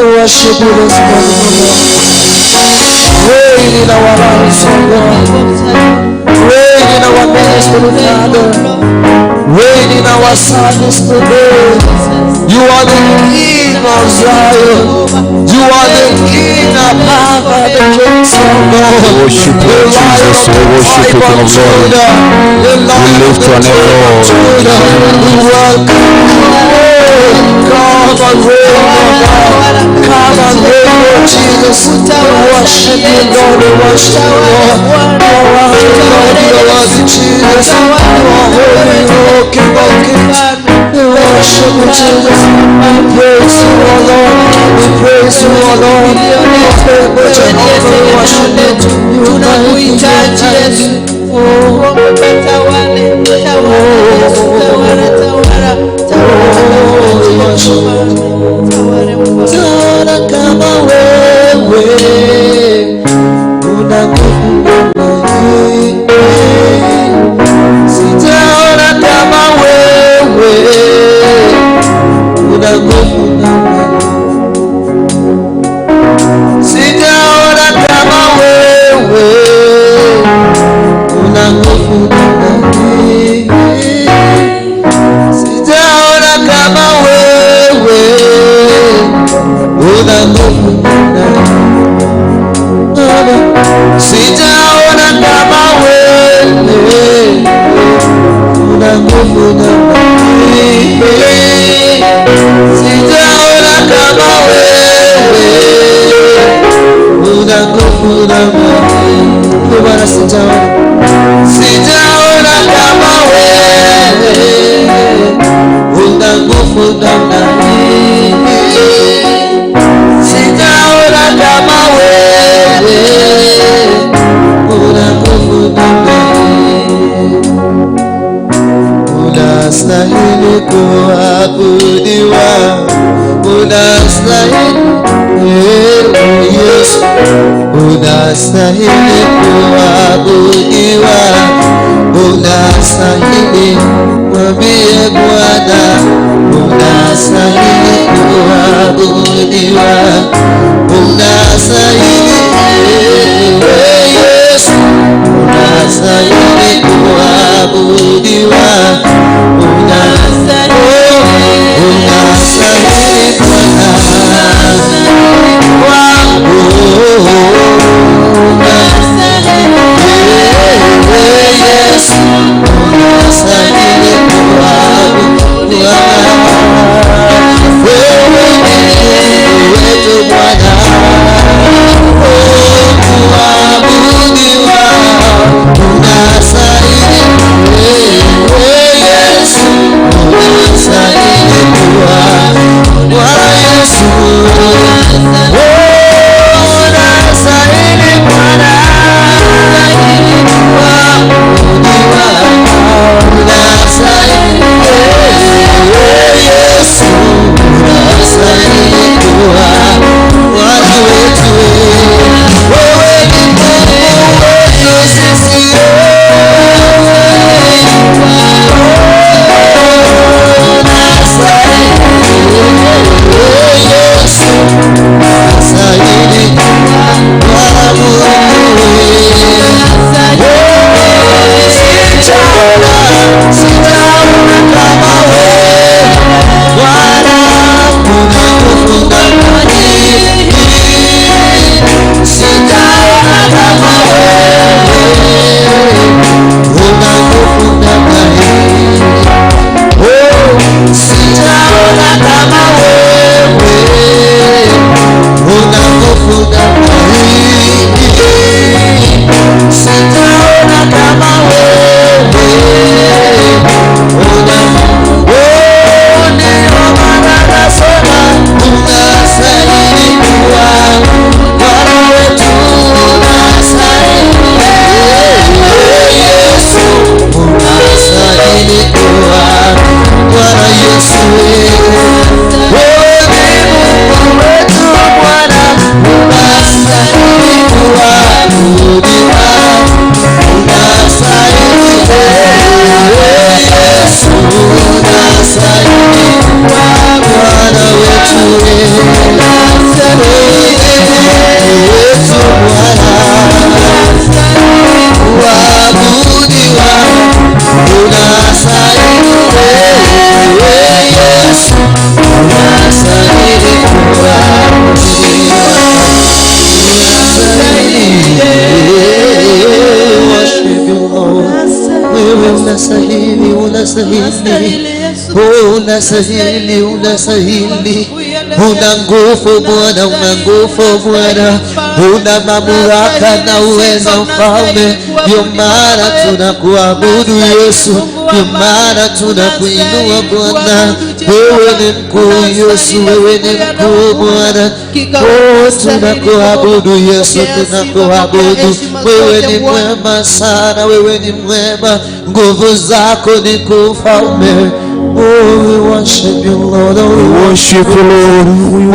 Worship you this morning, reign in our lives, oh God. Reign in our ministry, Father. Reign in our service today. You are the King of Zion. You are the King of Papa, the Prince of God. We worship you, Jesus. We worship you, King of Glory. We lift your name, Lord. We welcome you. Come and reign, oh God. Come and reign, Lord Jesus. We worship you, Lord. We worship you, Lord. You are worthy, Lord. You are worthy, Jesus. You are holy, oh King of Kings. We worship you, Jesus. We praise you, oh Lord. We praise you, oh Lord. We praise you, oh Lord. We worship you. Tunakuhitaji Yesu. Tawale, Tawala kama wewe, una nguvu sitaona kama wewe, una nguvu sitaona kama wewe, una nguvu sitaona kama wewe, una nguvu sitaona kama wewe, una nguvu sitaona kama wewe, una nguvu Bwana, sitaona kama wewe, una nguvu namna hii, sitaona kama wewe, una nguvu namna hii. Unastahili kuabudiwa, unastahili Yesu, unastahili kuabudiwa, unastahili, mwambie Bwana, unastahili kuabudiwa, unastahili Yesu, unastahili kuabudiwa, unastahili Bwana, sitaona kama wewe Bwana, una nguvu namna hii. Sitaona kama wewe, una nguvu namna hii. Oh, sitaona kama wewe, una nguvu namna hii. Sitaona kama wewe, una ndio maana nasema unastahili kuwa Bwana wetu, unastahili Yesu, unastahili kuwa Bwana Yesu, wewe ni Mungu wetu Bwana, unastahili kuabudiwa, unastahili Yesu, unastahili kuwa Bwana wetu, unastahili Yesu Bwana, kuabudiwa, unastahili Yesu, unastahili kuabudiwa, worship you Lord. Wewe unastahili, unastahili, oh unastahili, unastahili, una nguvu Bwana, una nguvu Bwana, una mamlaka na uweza Mfalme. Ndio maana tunakuabudu Yesu, ndio maana tunakuinua Bwana. Wewe ni mkuu Yesu, wewe ni mkuu Bwana. Oh, tunakuabudu Yesu, tunakuabudu. Wewe ni mwema sana, wewe ni mwema, nguvu zako ni kuu Mfalme. Oh, we worship you, Lord. Oh, we Worship you, Lord. We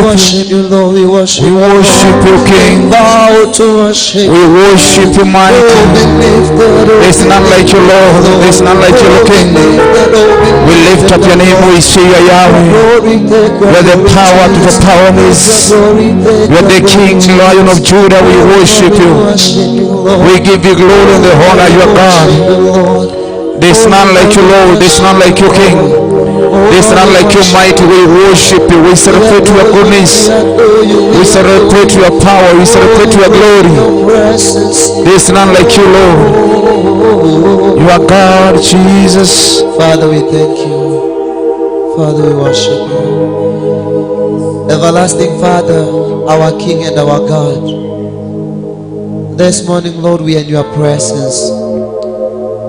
worship you. Lord. We worship We you. worship you, King. Bow to worship. We worship you, mighty. There's none like you, Lord. There's none like you, King. We lift up your name. We say you are Yahweh. You're the power to the powerless. You're the King, Lion of Judah. We worship you. We give you glory and the honor. You are God. There's none like you, Lord. There's none like you, King. There's none like you, mighty. We worship you. We celebrate your goodness. We celebrate your power. We celebrate your glory. There's none like you, Lord. You are God, Jesus. Father, we thank you. Father, we worship you. Everlasting Father, our King and our God. This morning, Lord, we are in your presence.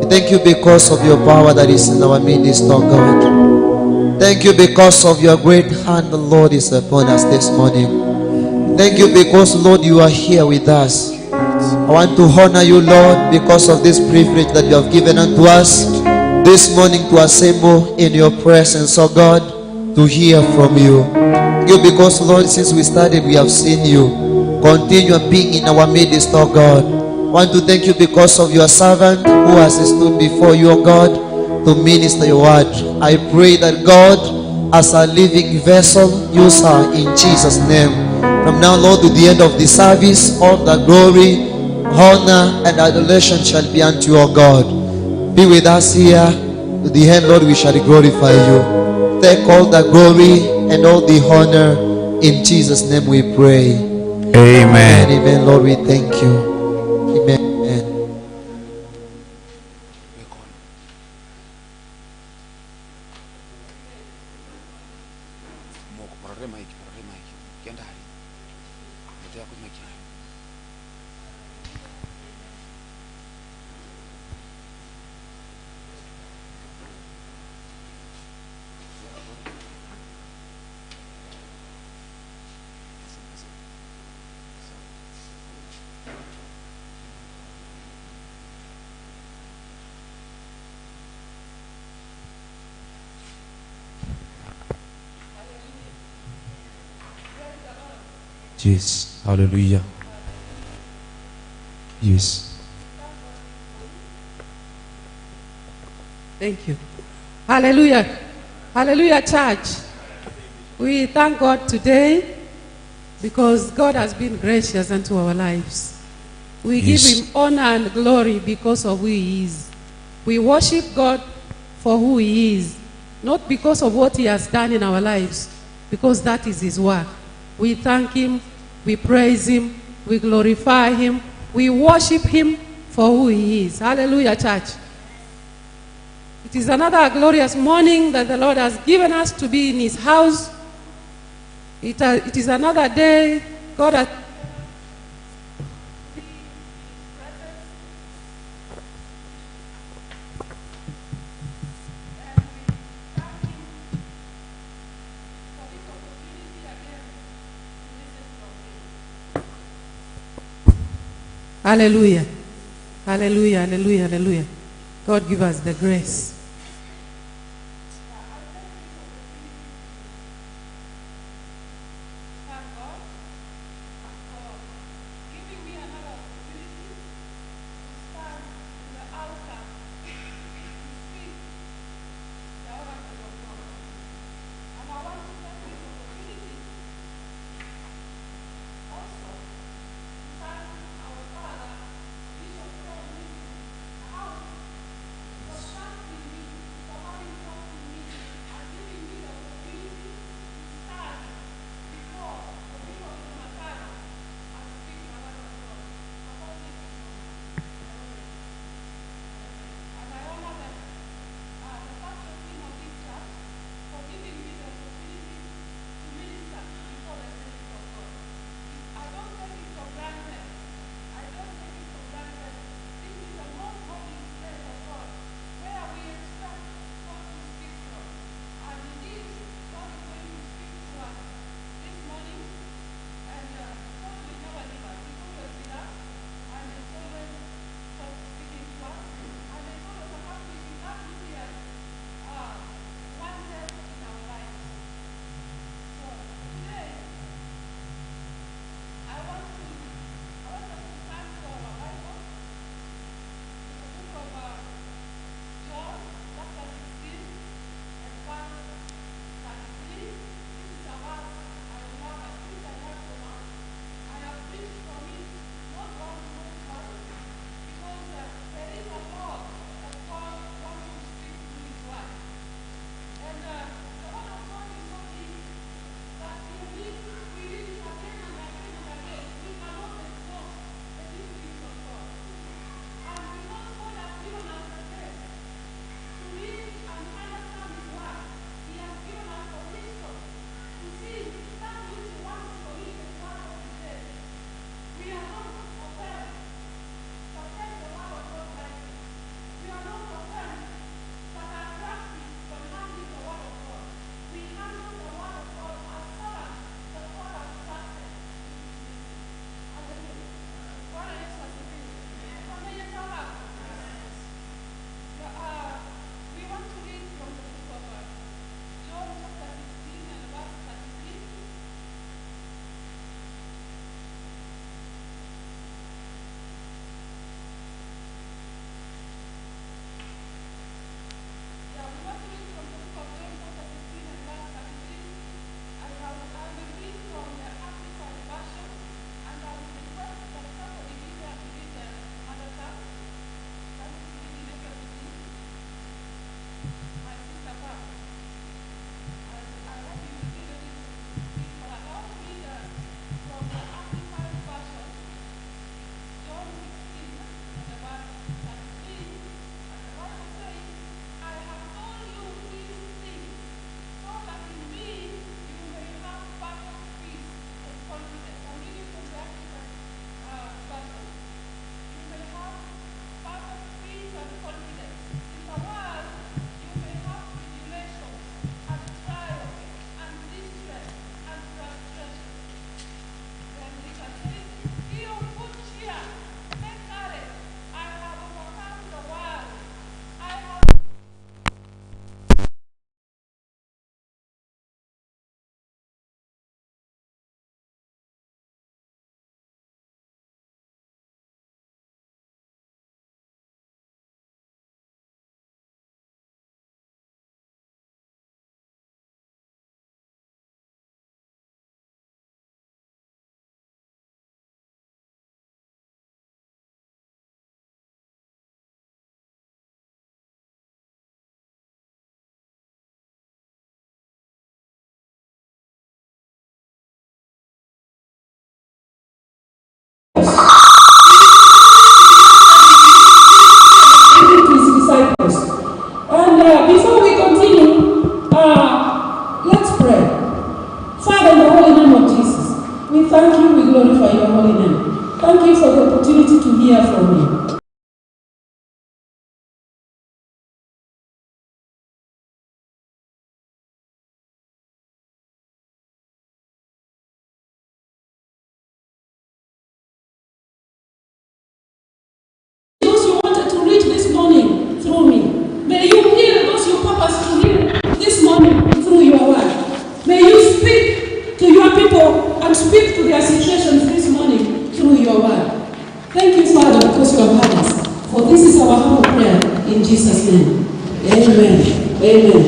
We thank you because of your power that is in our midst, oh God. Thank you because of your great hand, the Lord, is upon us this morning. Thank you because, Lord, you are here with us. I want to honor you, Lord, because of this privilege that you have given unto us this morning to assemble in your presence, oh God, to hear from you. Thank you because, Lord, since we started, we have seen you. Continue being in our midst, oh God. I want to thank you because of your servant who has stood before you, oh God, to minister your word. I pray that God, as a living vessel, use her in Jesus' name. From now, Lord, to the end of the service, all the glory, honor, and adoration shall be unto you, O God. Be with us here. To the end, Lord, we shall glorify you. Take all the glory and all the honor. In Jesus' name we pray. Amen. Amen, Lord, we thank you. Amen. Yes. Hallelujah. Yes. Thank you. Hallelujah. Hallelujah, church. We thank God today because God has been gracious unto our lives. We Yes. give him honor and glory because of who he is. We worship God for who He is, not because of what He has done in our lives, because that is His work. We thank Him, we praise Him, we glorify Him, we worship Him for who He is. Hallelujah, church. It is another glorious morning that the Lord has given us to be in His house. It is another day God has. Hallelujah. Hallelujah, hallelujah, hallelujah. God give us the grace. In Jesus' name. Amen. Amen.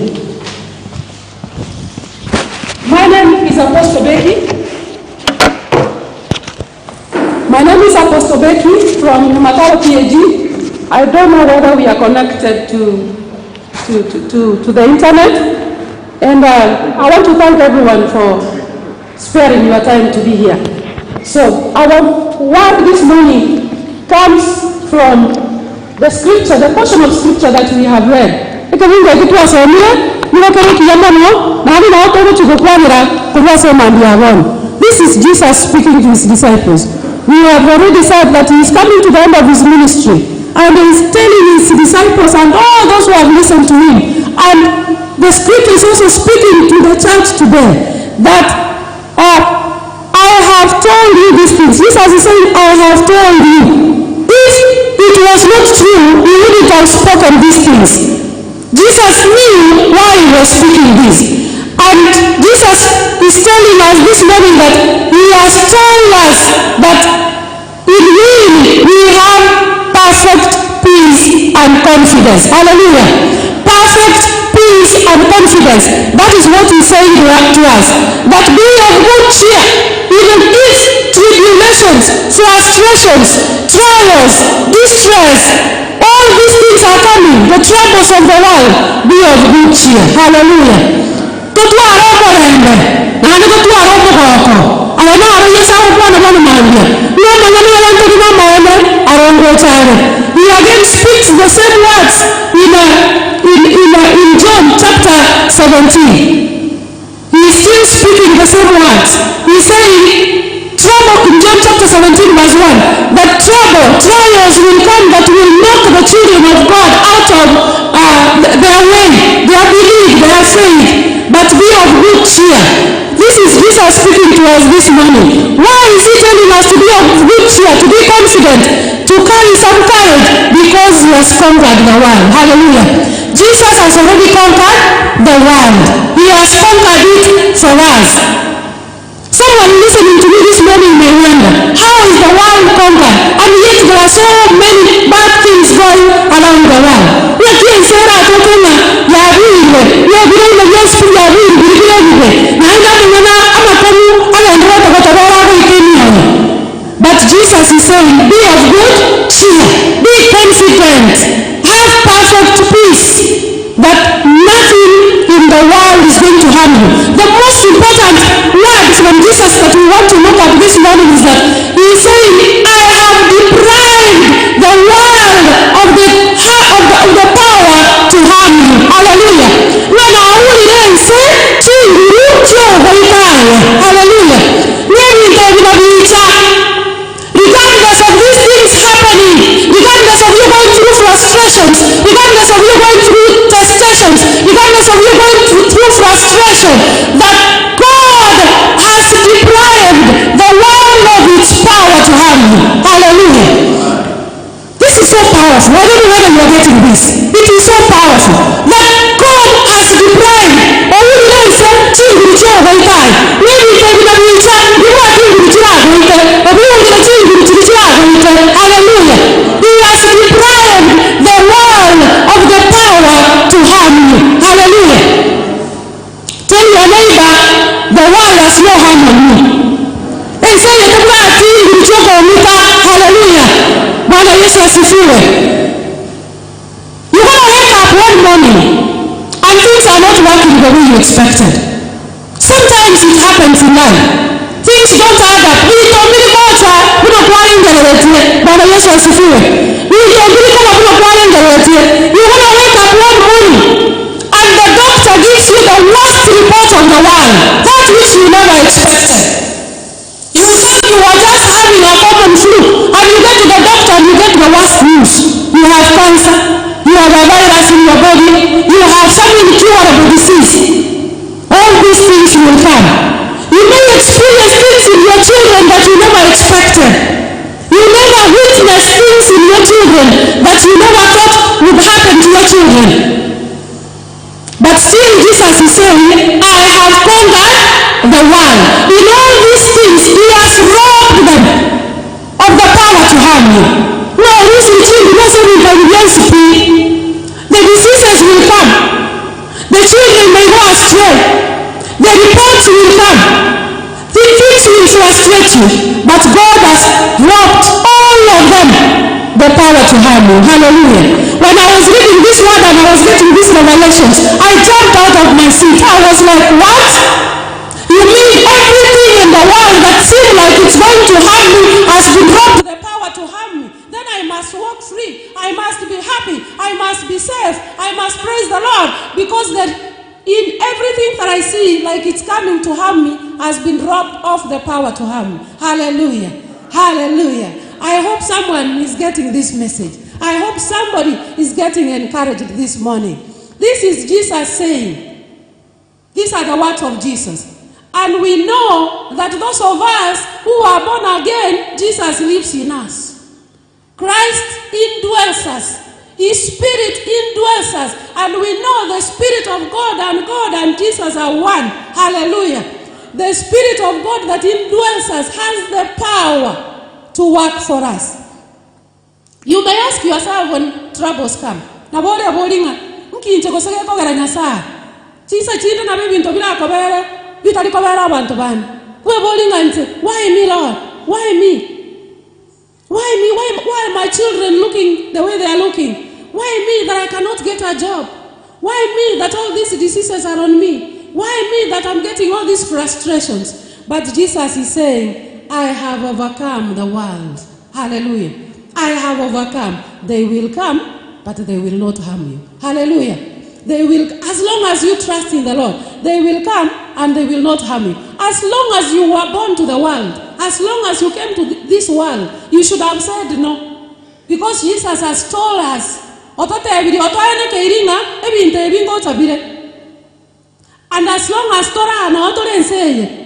My name is Apostle Becky. My name is Apostle Becky from Nyamataro P.A.G. I don't know whether we are connected to the internet. And I want to thank everyone for sparing your time to be here. So our word this morning comes from the scripture, the portion of scripture that we have read. This is Jesus speaking to his disciples. We have already said that he is coming to the end of his ministry, and he is telling his disciples and all those who have listened to him. And the scripture is also speaking to the church today that I have told you these things. Jesus is saying, I have told you. If it was not true, he wouldn't have spoken these things. Jesus knew why he was speaking this. And Jesus is telling us this morning that he has told us that in him we have perfect peace and confidence. Hallelujah. Perfect peace and confidence. That is what he's saying to us. That be of good cheer, even if tribulations, frustrations, trials, distress, all these things are coming, the troubles of the world, be of good cheer. Hallelujah. He again speaks the same words in John chapter 17. He is still speaking the same words. He's saying, trouble in John chapter 17 verse 1, that trials will come that will knock the children of God out of their way, their belief, their faith, but be of good cheer. This is Jesus speaking to us this morning. Why is he telling us to be of good cheer, to be confident, to carry some courage? Because he has conquered the world. Hallelujah. Jesus has already conquered the world. He has conquered it for us. Someone listening to me this morning may wonder, how is the world conquered? And yet there are so many bad things going around the world. But Jesus is saying, be of good cheer, be confident, have perfect peace, that nothing in the world is going to harm you. The most important words from Jesus that we want to look at this morning is that he is saying, I have deprived the world of the power to harm you. Hallelujah. Hallelujah. Regardless of these things happening, regardless of you going through frustrations, regardless of you going through testations, regardless of you going through frustration, that God has deprived the world of its power to harm you. Hallelujah. This is so powerful. I don't know whether you are getting this. It is so powerful that God has deprived. Hallelujah. He has deprived the world of the power to harm you. Hallelujah. Tell your neighbor, the world has no harm on you. And say, hallelujah. Bwana Yesu asifiwe. You're going to wake up one morning and things are not working the way you expected. Sometimes it happens in life. Things don't add up. Bwana Yesu asifiwe. You're going to wake up one morning and the doctor gives you the worst report of the world, that which you never expected. You thought you were just having a common flu, and you get to the doctor and you get the worst news. You have cancer, you have a virus in your body, you have some incurable disease. All these things will come. You may experience things in your children that you never expected. You never witnessed things in your children that you never thought would happen to your children. But still Jesus is saying, I have conquered the world. In all these things, he has robbed them of the power to harm you. No, listen to me. diseases will come. The children may go astray. The reports will come. Things will frustrate you. But God has dropped all of them the power to harm you. Hallelujah. When I was reading this word and I was getting these revelations, I jumped out of my seat. I was like, what? You mean everything in the world that seems like it's going to harm me has been dropped the power to harm me? Then I must walk free. I must be happy. I must be safe. I must praise the Lord, because that in everything that I see like it's coming to harm me has been robbed of the power to harm me. Hallelujah. Hallelujah. I hope someone is getting this message. I hope somebody is getting encouraged this morning. This is Jesus saying. These are the words of Jesus. And we know that those of us who are born again, Jesus lives in us. Christ indwells us. His Spirit indwells us. And we know the Spirit of God and Jesus are one. Hallelujah. The Spirit of God that indwells us has the power to work for us. You may ask yourself when troubles come. Na bole bolinga nkinje koseke kogera nyasa. Chisa chinda na bibinto bila kobere bitali kobera abantu bani. We bolinga nti, why me Lord? Why me? Why me? Why are my children looking the way they are looking? Why me that I cannot get a job? Why me that all these diseases are on me? Why me that I'm getting all these frustrations? But Jesus is saying, I have overcome the world. Hallelujah. I have overcome. They will come, but they will not harm you. Hallelujah. They will, as long as you trust in the Lord, they will come and they will not harm you. As long as you were born to the world, as long as you came to this world, you should have said no. Because Jesus has told us, and as long as Torah and Otore say,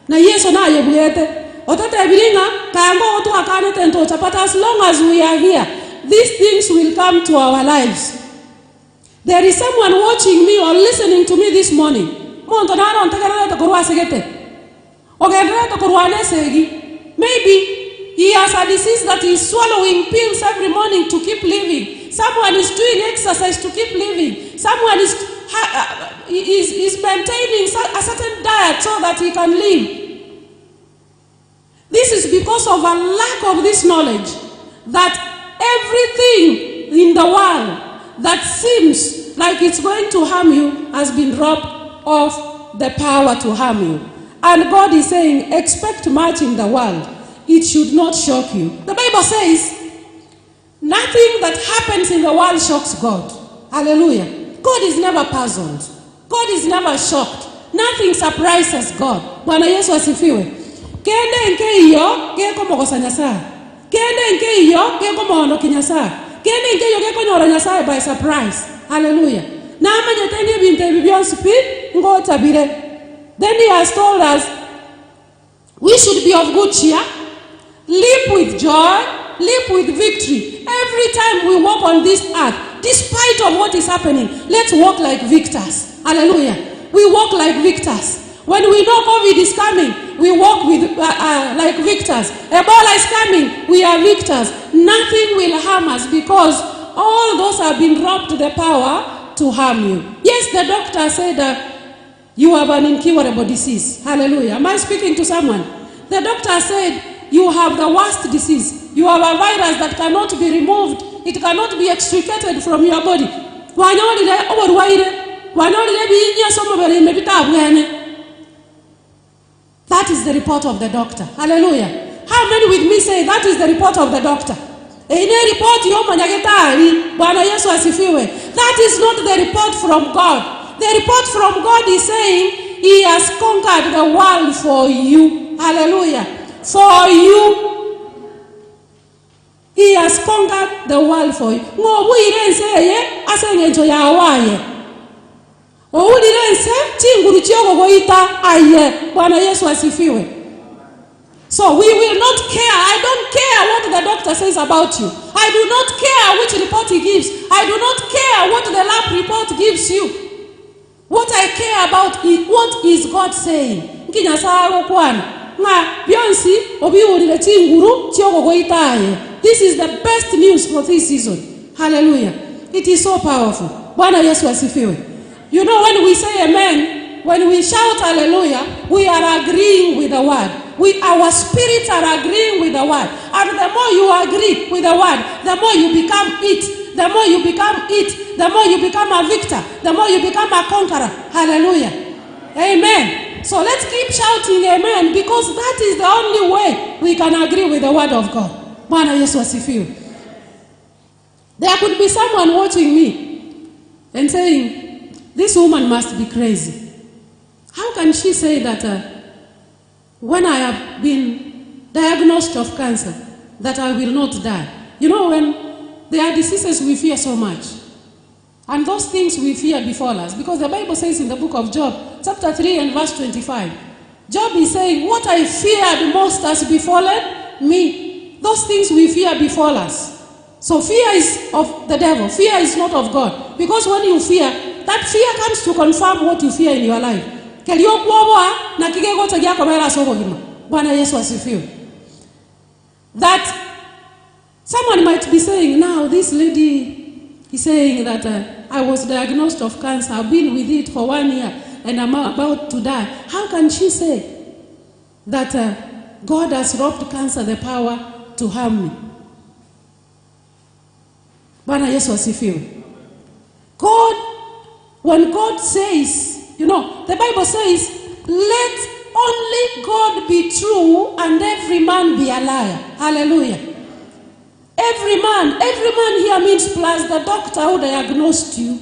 na yeso na yebuyete otate bilinga kango otu akane tento but as long as we are here, these things will come to our lives. There is someone watching me or listening to me this morning. Maybe he has a disease that is swallowing pills every morning to keep living. Someone is doing exercise to keep living. Someone is maintaining a certain diet so that he can live. This is because of a lack of this knowledge that everything in the world that seems like it's going to harm you has been robbed of the power to harm you. And God is saying, expect much in the world. It should not shock you. The Bible says, nothing that happens in the world shocks God. Hallelujah. God is never puzzled. God is never shocked. Nothing surprises God. Bwana Yesu asifiwe. Kende nke iyo keko mogosanya saa. Kende nke iyo keko mono kinyasa. Kende nke iyo keko nyora nyasa by surprise. Hallelujah. Na amanyetenge binte bibionsipi ngo tabire. Then he has told us we should be of good cheer, live with joy, live with victory. Every time we walk on this earth, despite of what is happening, let's walk like victors. Hallelujah. We walk like victors. When we know COVID is coming, we walk with like victors. Ebola is coming, we are victors. Nothing will harm us because all those have been robbed the power to harm you. Yes, the doctor said you have an incurable disease. Hallelujah. Am I speaking to someone? The doctor said you have the worst disease. You have a virus that cannot be removed. It cannot be extricated from your body. That is the report of the doctor. Hallelujah. How many with me say that is the report of the doctor? That is not the report from God. The report from God is saying he has conquered the world for you. Hallelujah. For you. He has conquered the world for you. So we will not care. I don't care what the doctor says about you. I do not care which report he gives. I do not care what the lab report gives you. What I care about is what is God saying. nga bionsi obiulile chinguru chiogo goitaye. This is the best news for this season. Hallelujah. It is so powerful. Bwana Yesu asifiwe. You know, when we say amen, when we shout hallelujah, we are agreeing with the word. Our spirits are agreeing with the word. And the more you agree with the word, the more you become it. The more you become it, the more you become a victor, the more you become a conqueror. Hallelujah. Amen. So let's keep shouting amen, because that is the only way we can agree with the word of God. Bwana Yesu asifiwe. There could be someone watching me and saying, this woman must be crazy. How can she say that when I have been diagnosed of cancer, that I will not die? You know, when there are diseases we fear so much, and those things we fear befall us, because the Bible says in the book of Job, chapter 3 and verse 25, Job is saying, what I feared most has befallen me. Those things we fear befall us. So fear is of the devil. Fear is not of God. Because when you fear, that fear comes to confirm what you fear in your life. That someone might be saying, now this lady is saying that I was diagnosed of cancer, I've been with it for 1 year and I'm about to die. How can she say that God has robbed cancer the power to harm me? Bwana Yesu asifiwe. God, when God says, you know, the Bible says, let only God be true and every man be a liar. Hallelujah. Every man here means plus the doctor who diagnosed you,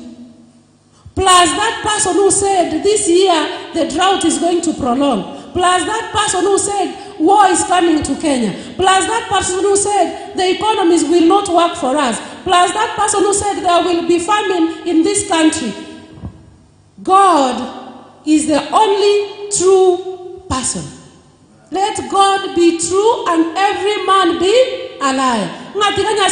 plus that person who said this year the drought is going to prolong, plus that person who said war is coming to Kenya, plus that person who said the economies will not work for us, plus that person who said there will be famine in this country. God is the only true person. Let God be true and every man be a liar. Hallelujah.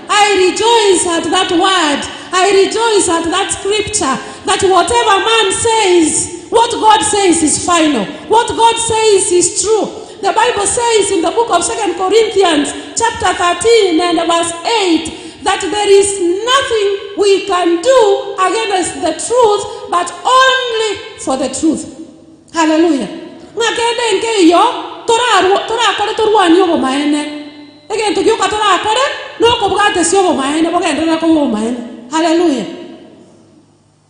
I rejoice at that word. I rejoice at that scripture, that whatever man says, what God says is final. What God says is true. The Bible says in the book of 2 Corinthians chapter 13 and verse 8 that there is nothing we can do against the truth, but only for the truth. Hallelujah. Ngakende nke yo tora kore turwani yo maene. Again to gyoka tora kore no ko bugate sio bo maene bogende na ko bo maene. Hallelujah.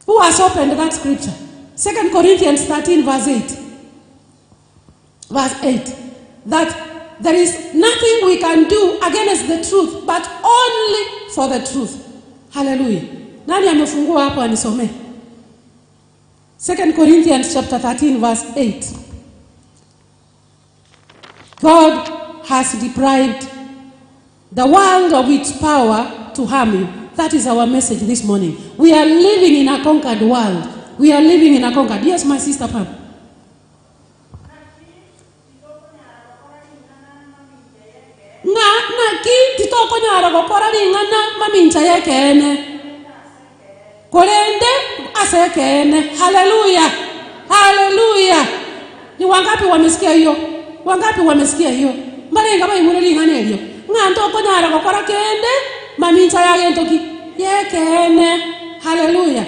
Who has opened that scripture? 2 Corinthians 13 verse 8. Verse 8. That there is nothing we can do against the truth, but only for the truth. Hallelujah. Nani amefungua hapo anisomee? 2 Corinthians chapter 13 verse 8. God has deprived the world of its power to harm you. That is our message this morning. We are living in a conquered world. We are living in a conquered. Yes, my sister Pam. Na ki titoko nyara gokora ringana mamincha yake ene. Kolende aseke ene. Hallelujah. Hallelujah. Ni wangapi wamesikia hiyo? Wangapi wamesikia hiyo? Malenga bayimure ringana elio. Nga ntoko nyara gokora kende mamincha yake ntoki yeke ene. Hallelujah.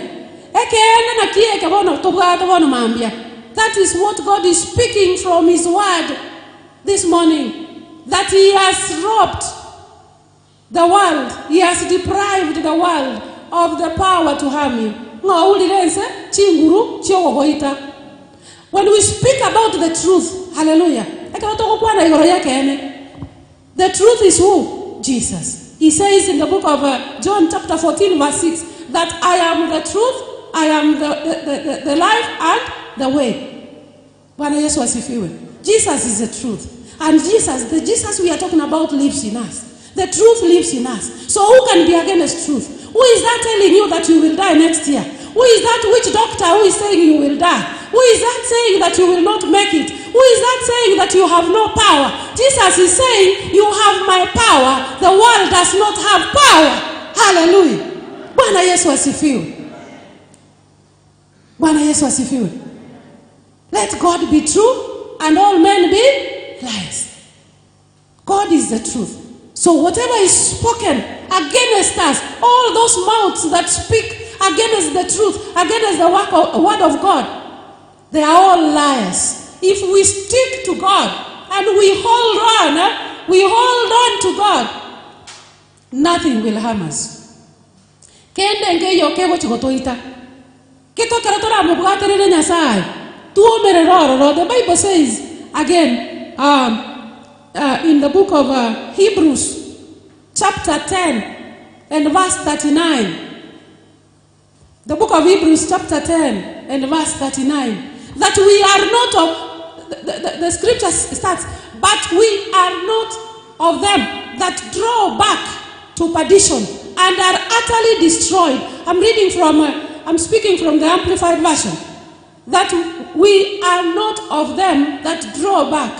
Eke ene na kieke bono tobwato bono mambia. That is what God is speaking from his word this morning. That he has robbed the world. He has deprived the world of the power to harm you. When we speak about the truth, hallelujah, the truth is who? Jesus. He says in the book of John chapter 14 verse 6 that I am the truth, I am the life and the way. Jesus is the truth. And the Jesus we are talking about lives in us. The truth lives in us. So who can be against truth? Who is that telling you that you will die next year? Who is that, which doctor who is saying you will die? Who is that saying that you will not make it? Who is that saying that you have no power? Jesus is saying, you have my power. The world does not have power. Hallelujah. Bwana Yesu asifiwe. Bwana Yesu asifiwe. Let God be true and all men be lies. God is the truth. So whatever is spoken against us, all those mouths that speak against the truth, against the word of God, they are all liars. If we stick to God and we hold on to God, nothing will harm us. Kende ngeyo kebo chikotoita. Kito keratora mubwaterere Nyasaye. Tuomere roro. The Bible says again in the book of Hebrews chapter 10 and verse 39. The book of Hebrews chapter 10 and verse 39. That we are not of the scripture starts, but we are not of them that draw back to perdition and are utterly destroyed. I'm speaking from the Amplified Version. That we are not of them that draw back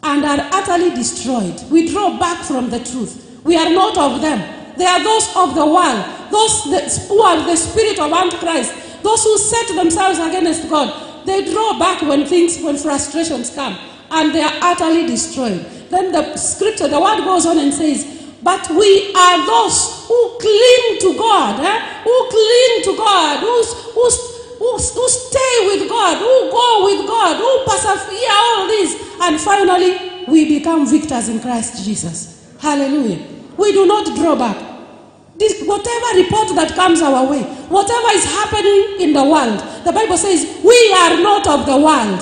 and are utterly destroyed. We draw back from the truth. We are not of them. They are those of the world, those who are the spirit of Antichrist, those who set themselves against God. They draw back when frustrations come, and they are utterly destroyed. Then the scripture, the word goes on and says, but we are those who cling to God, who cling to God, who stay with God, who go with God, who persevere all this, and finally we become victors in Christ Jesus. Hallelujah. We do not draw back. Whatever report that comes our way, whatever is happening in the world, the Bible says we are not of the world.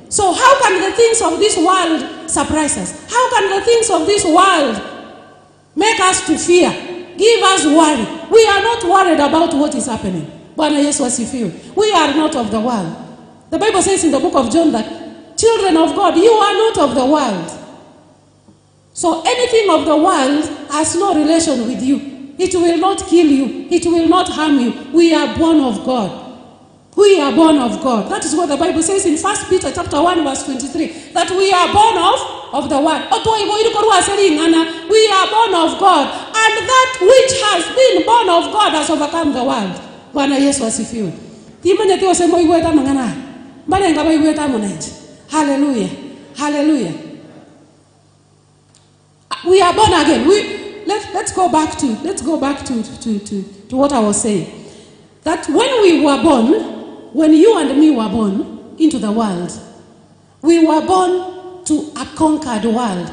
So how can the things of this world surprise us? How can the things of this world make us to fear, give us worry? We are not worried about what is happening. Bwana Yesu asifiwe. We are not of the world. The Bible says in the book of John that children of God, you are not of the world. So anything of the world has no relation with you. It will not kill you. It will not harm you. We are born of God. We are born of God. That is what the Bible says in 1 Peter chapter 1 verse 23. That we are born of the world. We are born of God. And that which has been born of God has overcome the world. Bwana Yesu asifiwe. Hallelujah. Hallelujah. We are born again. Let's go back to what I was saying. That when we were born, when you and me were born into the world, we were born to a conquered world.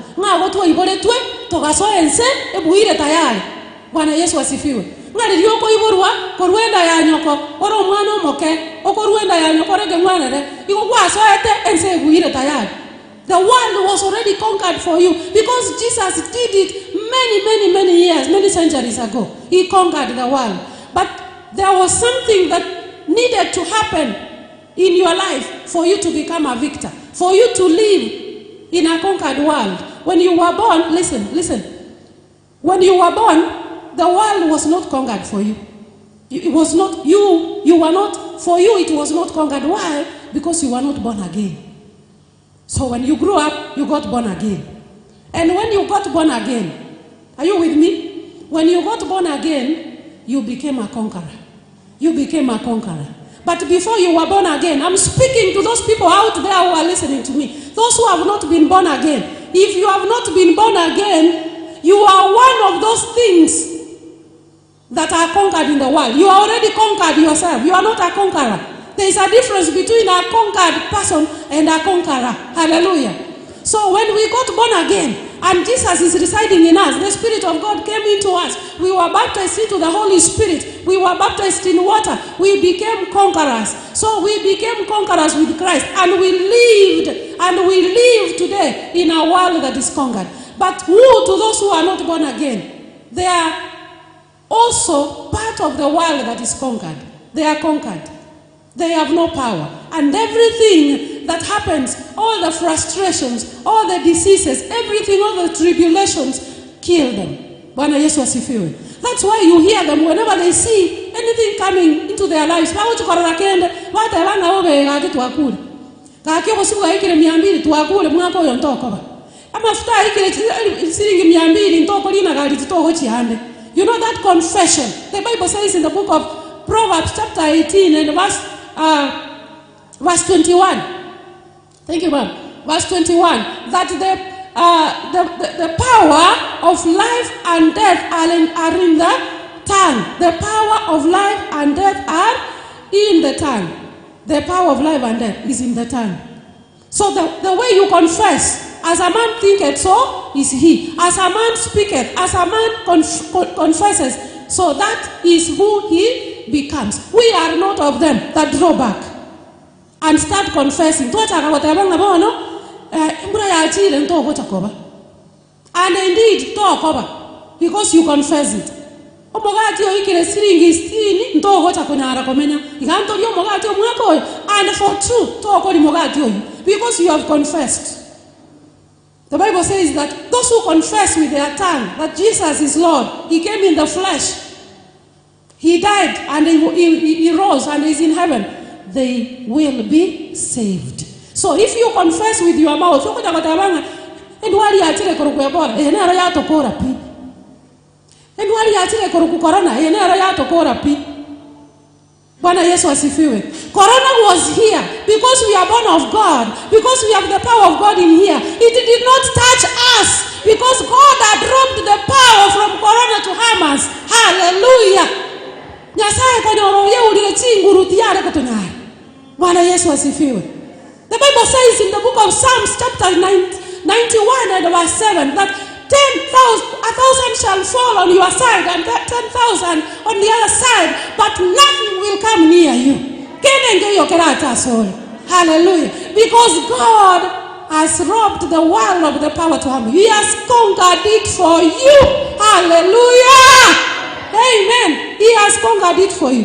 Bwana Yesu asifiwe. Ngari yoko iburwa korwenda ya nyoko oro mwana omoke okorwenda ya nyoko rege mwanere igwa soete ense buire tayari. The world was already conquered for you because Jesus did it many years, many centuries ago. He conquered the world. But there was something that needed to happen in your life for you to become a victor, for you to live in a conquered world. When you were born, listen. When you were born, the world was not conquered for you. It was not you were not, for you it was not conquered. Why? Because you were not born again. So when you grew up, you got born again. And when you got born again, are you with me? When you got born again, you became a conqueror. You became a conqueror. But before you were born again, I'm speaking to those people out there who are listening to me. Those who have not been born again. If you have not been born again, you are one of those things that are conquered in the world. You are already conquered yourself. You are not a conqueror. There is a difference between a conquered person and a conqueror. Hallelujah. So when we got born again, and Jesus is residing in us, the Spirit of God came into us. We were baptized into the Holy Spirit. We were baptized in water. We became conquerors. So we became conquerors with Christ. And we live today in a world that is conquered. But woe to those who are not born again. They are also part of the world that is conquered. They are conquered. They have no power. And everything that happens, all the frustrations, all the diseases, everything, all the tribulations, kill them. Bwana Yesu asifiwe. That's why you hear them whenever they see anything coming into their lives. You know that confession. The Bible says in the book of Proverbs chapter 18 and verse 21. Thank you, ma'am. Verse 21, that the power of life and death are in the tongue. The power of life and death are in the tongue. The power of life and death is in the tongue. So the way you confess, as a man thinketh, so is he. As a man speaketh, as a man confesses, so that is who he becomes. We are not of them that draw back and start confessing. And indeed, because you confess it. And for truth, because you have confessed. The Bible says that those who confess with their tongue that Jesus is Lord, he came in the flesh, he died and he rose and is in heaven, they will be saved. So if you confess with your mouth, Corona was here because we are born of God, because we have the power of God in here. It did not touch us because God had dropped the power from Corona to harm us. Hallelujah. The Bible says in the book of Psalms chapter 91 and verse 7 that 1,000 shall fall on your side and 10,000 on the other side, but nothing will come near you. Hallelujah. Because God has robbed the world of the power to harm you. He has conquered it for you. Hallelujah. Amen. He has conquered it for you.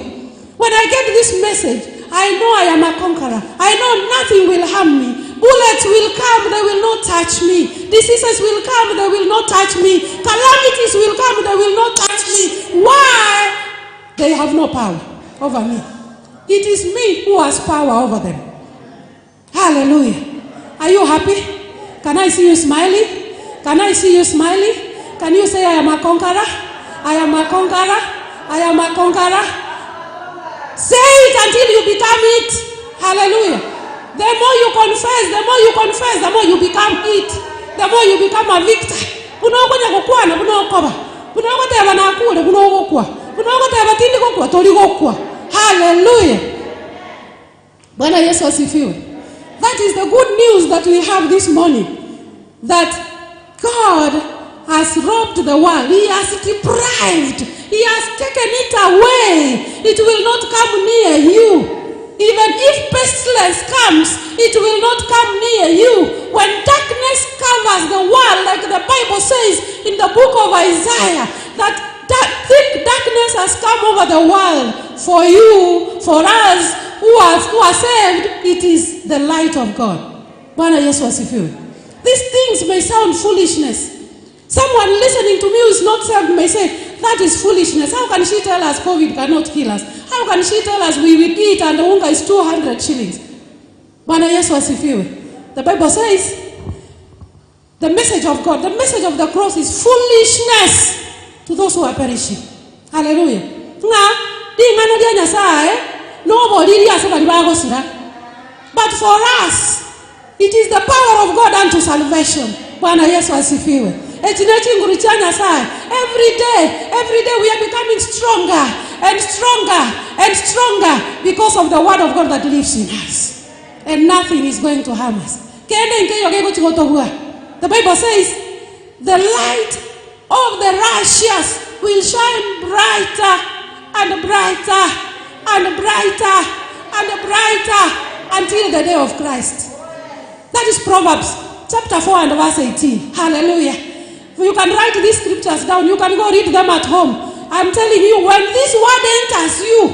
When I get this message, I know I am a conqueror. I know nothing will harm me. Bullets will come, they will not touch me. Diseases will come, they will not touch me. Calamities will come, they will not touch me. Why? They have no power over me. It is me who has power over them. Hallelujah. Are you happy? Can I see you smiling? Can I see you smiling? Can you say, I am a conqueror? I am a conqueror. I am a conqueror. Say it until you become it. Hallelujah. The more you confess, the more you confess, the more you become it. The more you become a victor. Hallelujah. That is the good news that we have this morning. That God has robbed the world. He has deprived. He has taken it away. It will not come near you. Even if pestilence comes, it will not come near you. When darkness covers the world, like the Bible says in the book of Isaiah, that thick darkness has come over the world. For you, for us who are saved, it is the light of God. These things may sound foolishness. Someone listening to me who is not saved may say, that is foolishness. How can she tell us COVID cannot kill us? How can she tell us we will eat and the unga is 200 shillings? The Bible says, the message of God, the message of the cross is foolishness to those who are perishing. Hallelujah. But for us, it is the power of God unto salvation. Every day we are becoming stronger and stronger and stronger because of the word of God that lives in us. And nothing is going to harm us. The Bible says, the light of the righteous will shine brighter and brighter and brighter and brighter until the day of Christ. That is Proverbs chapter 4 and verse 18. Hallelujah. You can write these scriptures down. You can go read them at home. I'm telling you, when this word enters you,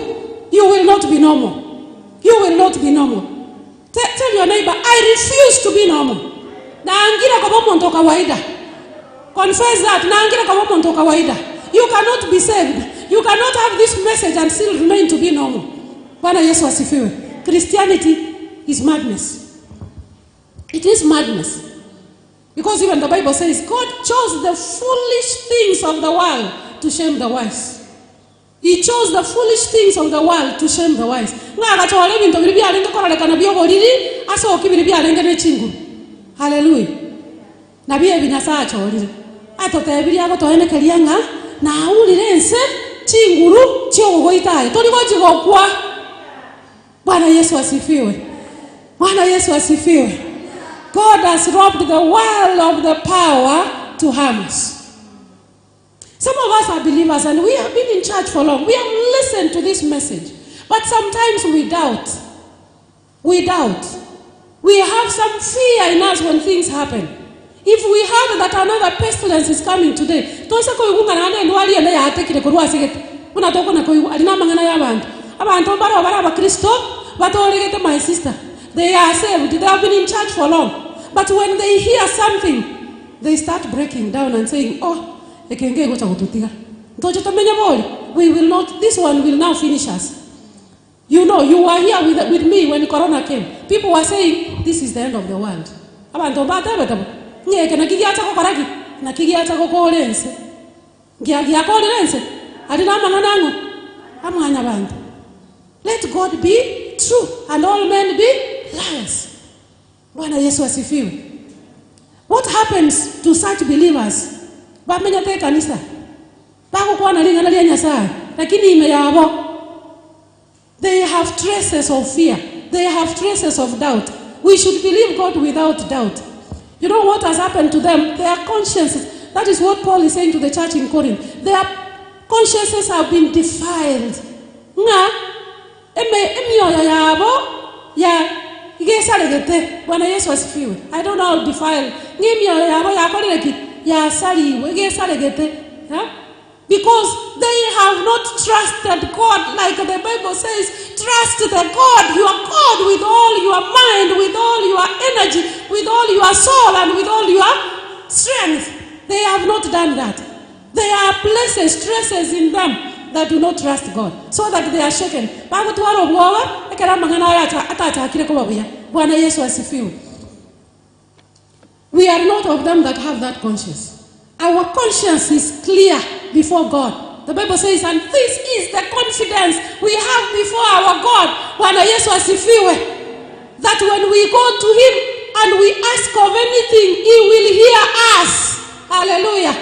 you will not be normal. You will not be normal. Tell your neighbor, I refuse to be normal. Confess that. You cannot be saved. You cannot have this message and still remain to be normal. Christianity is madness. It is madness. Because even the Bible says, God chose the foolish things of the world to shame the wise. He chose the foolish things of the world to shame the wise. Nga chole bintu bili byalenga kolekana byogoliri aso okibiri byalenga nechingu. Hallelujah. Nabi ebinyasa acholire. Atote bili ago toenekeria nga na awulire ense chinguru kyogogoitaye. Toli gokwa. Bwana Yesu asifiwe. Bwana Yesu asifiwe. God has robbed the world of the power to harm us. Some of us are believers and we have been in church for long. We have listened to this message. But sometimes we doubt. We doubt. We have some fear in us when things happen. If we heard that another pestilence is coming today, my sister, they are saved. They have been in church for long. But when they hear something, they start breaking down and saying, oh, we will not, this one will now finish us. You know, you were here with me when Corona came. People were saying, this is the end of the world. Let God be true and all men be liars. What happens to such believers? They have traces of fear. They have traces of doubt. We should believe God without doubt. You know what has happened to them? Their consciences. That is what Paul is saying to the church in Corinth. Their consciences have been defiled. I don't know how defiled. Because they have not trusted God, like the Bible says, trust the God, your God, with all your mind, with all your energy, with all your soul, and with all your strength. They have not done that. There are places, traces in them that do not trust God, so that they are shaken. We are not of them that have that conscience. Our conscience is clear before God. The Bible says, and this is the confidence we have before our God, that when we go to Him and we ask of anything, He will hear us. Hallelujah.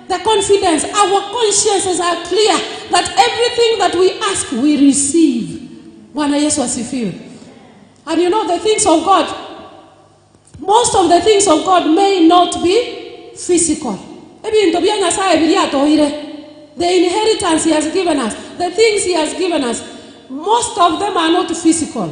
The confidence, our consciences are clear that everything that we ask, we receive. And you know the things of God, most of the things of God may not be physical. The inheritance He has given us, the things He has given us, most of them are not physical.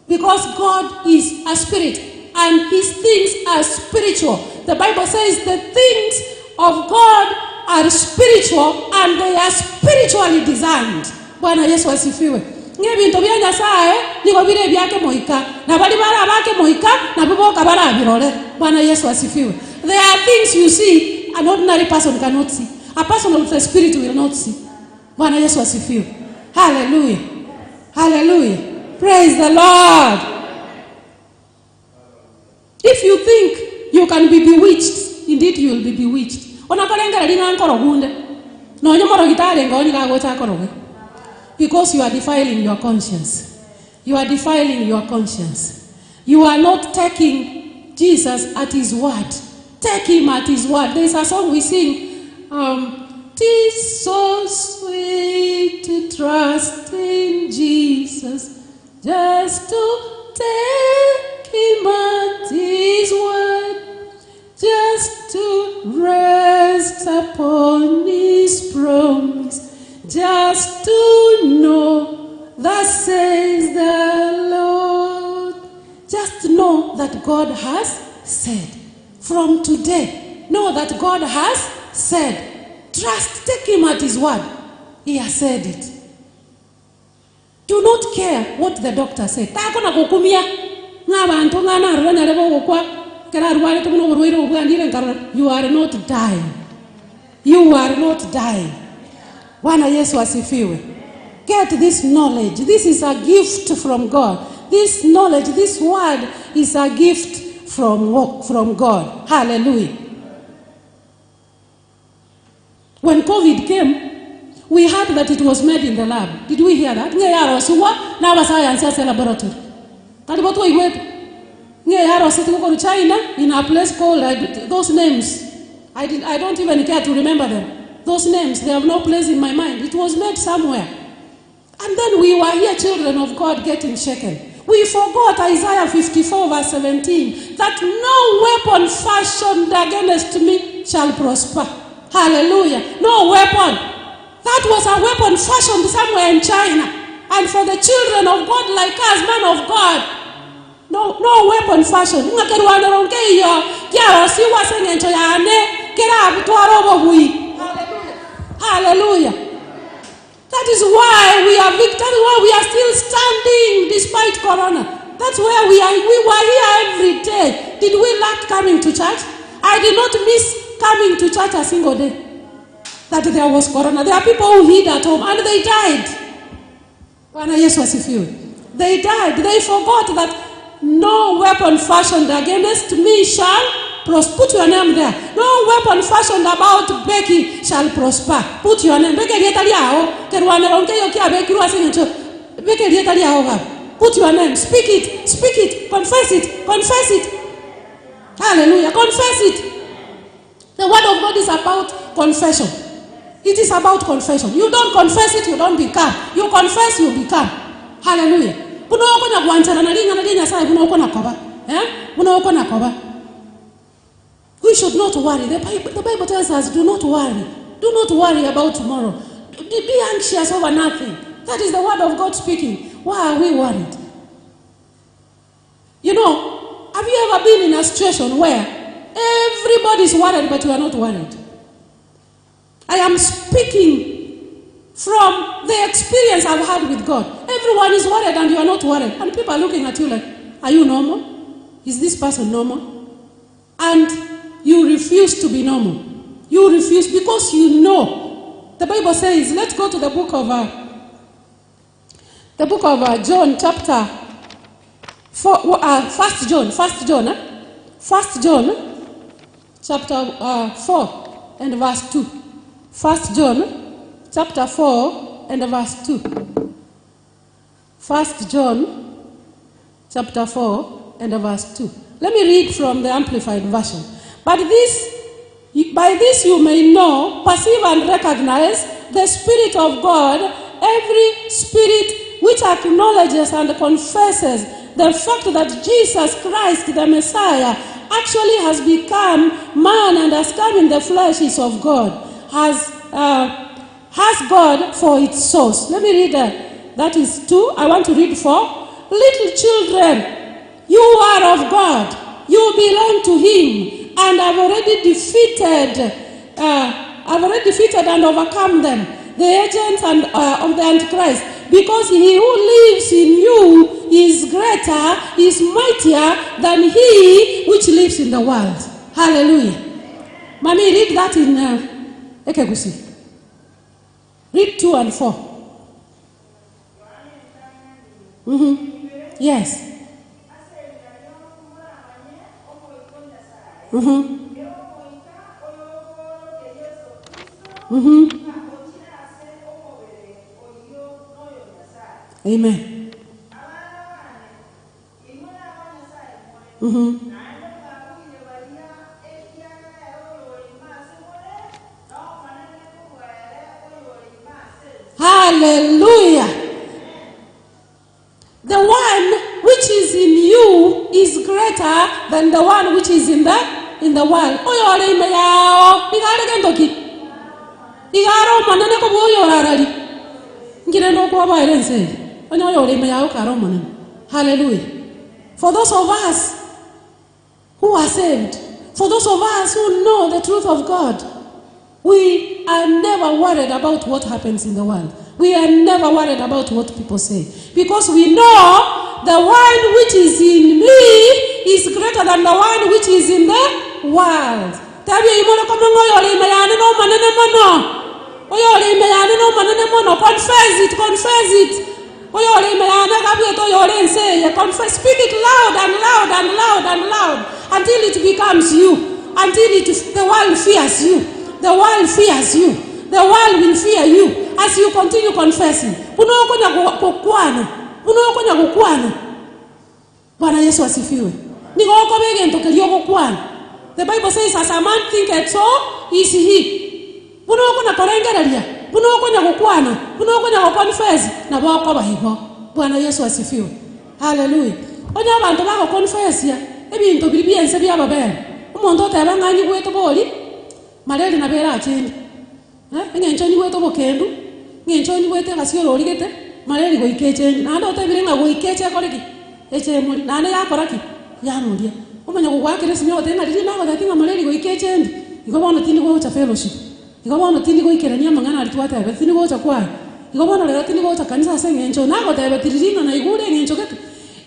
Because God is a spirit and His things are spiritual. The Bible says the things of God are spiritual and they are spiritually designed. Bwana Yesu asifiwe. Ngebintu bya Nyasaye niko bire byake moika na bali bara bake moika na biboka bara birole. Bwana Yesu asifiwe. There are things you see an ordinary person cannot see. A person with the spirit will not see. Bwana Yesu asifiwe. Hallelujah. Hallelujah. Praise the Lord. If you think you can be bewitched, indeed you will be bewitched. Because you are defiling your conscience. You are defiling your conscience. You are not taking Jesus at His word. Take Him at His word. There is a song we sing. 'Tis so sweet to trust in Jesus, just to take Him at His word, just to rest upon His promise, just to know that says the Lord. Just know that God has said. From today, know that God has said. Trust, take Him at His word. He has said it. Do not care what the doctor said. You are not dying. You are not dying. Bwana Yesu asifiwe. Get this knowledge. This is a gift from God. This knowledge, this word is a gift from God. Hallelujah. When COVID came, we heard that it was made in the lab. Did we hear that? Now science laboratory. China in a place called those names. I don't even care to remember them. Those names, they have no place in my mind. It was made somewhere. And then we were here, children of God, getting shaken. We forgot Isaiah 54 verse 17, that no weapon fashioned against me shall prosper. Hallelujah. No weapon. That was a weapon fashioned somewhere in China. And for the children of God like us, men of God, no weapon fashioned. Hallelujah. That is why we are victorious, why we are still standing despite Corona. That's where we are. We were here every day. Did we lack coming to church? I did not miss coming to church a single day that there was Corona. There are people who hid at home and they died. They died. They forgot that no weapon fashioned against me shall prosper. Put your name there. No weapon fashioned about Becky shall prosper. Put your name. Put your name. Speak it. Speak it. Confess it. Confess it. Hallelujah. Confess it. The word of God is about confession. It is about confession. You don't confess it, you don't become. You confess, you become. Hallelujah. We should not worry. The Bible tells us, do not worry. Do not worry about tomorrow. Be anxious over nothing. That is the word of God speaking. Why are we worried? You know, have you ever been in a situation where everybody is worried but you are not worried? I am speaking from the experience I've had with God. Everyone is worried and you are not worried. And people are looking at you like, are you normal? Is this person normal? And you refuse to be normal. You refuse because you know. The Bible says, let's go to the book of John chapter 4, 1 John chapter 4 and verse 2. 1 John chapter 4 and verse 2. 1 John chapter 4 and verse 2. Let me read from the Amplified Version. By this you may know, perceive and recognize the Spirit of God, every spirit which acknowledges and confesses the fact that Jesus Christ, the Messiah, actually has become man and has come in the flesh is of God, has God for its source. Let me read that. That is 2. I want to read 4. Little children, you are of God. You belong to Him, and I've already defeated and overcome them, the agents of the Antichrist, because he who lives in you is greater, is mightier than he which lives in the world. Hallelujah. Mommy, read that in Ekegusi. Read 2 and 4. Yes. Amen. Hallelujah. The one which is in you is greater than the one which is in the world. Hallelujah. For those of us who are saved, for those of us who know the truth of God, we are never worried about what happens in the world. We are never worried about what people say. Because we know the one which is in me is greater than the one which is in the world. Confess it, confess it. Confess, speak it loud and loud and loud and loud. until it becomes you, until the world fears you. The world fears you. The world will fear you as you continue confessing. Bwana Yesu asifiwe. Nigoko bege ntokelio kokwana. The Bible says as a man thinketh so is he. Bunoko na korengereria. Bunoko nya kokwana. Bunoko nya confess na bako bahibo. Bwana Yesu asifiwe. Hallelujah. Onya abantu bako confess ya. Ebintu bibiense bya babere. Umuntu otabangani gweto boli. Mareli na bera achindi. Ngencho ni gweto bokendu. Ngencho ni gwete gasio oligete. Mareli go ikeche. Na ndo tabirenga go ikeche koleki. Eche muri nane yakoraki yanuria umanya kugwakire sinyo tena riri nago datinga mareri go ikechendi igobona tindi go cha fellowship igobona tindi go ikerania mangana alitwata ebe tindi go cha kwa igobona lero tindi go cha kanisa sengencho nago tebe tiririna na igure ngencho kete.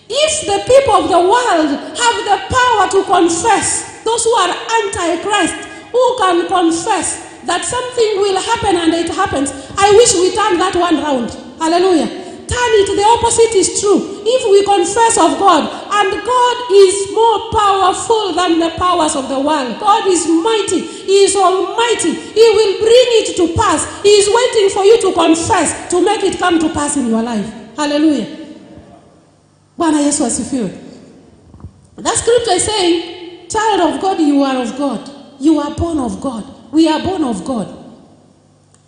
If the people of the world have the power to confess, those who are anti-Christ, who can confess that something will happen and it happens, I wish we turn that one round. Hallelujah. Turn it, the opposite is true. If we confess of God, and God is more powerful than the powers of the world. God is mighty. He is almighty. He will bring it to pass. He is waiting for you to confess to make it come to pass in your life. Hallelujah. Bwana Yesu asifiwe. That scripture is saying, child of God, you are of God. You are born of God. We are born of God.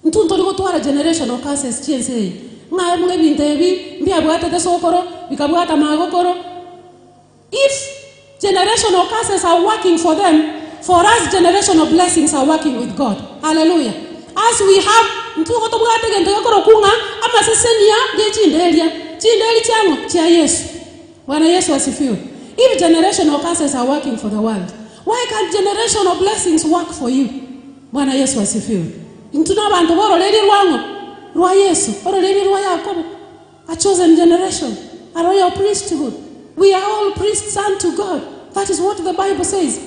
Ntuntoliko tuara generational curses chiense. Nga mwe bintebi mbia bwata de sokoro bikabwata magokoro. If generational curses are working for them, for us generational blessings are working with God. Hallelujah. As we have ntuko bwata gende gokoro kunga ama sesenia de chindelia chango cha Yesu. Bwana Yesu asifiwe. If generational curses are working for the world, why can't generational blessings work for you? Bwana Yesu asifiwe. Ntuna bantu boro leli rwango rwa Yesu, boro leli rwa Yakobo. A chosen generation, a royal priesthood. We are all priests unto God. That is what the Bible says.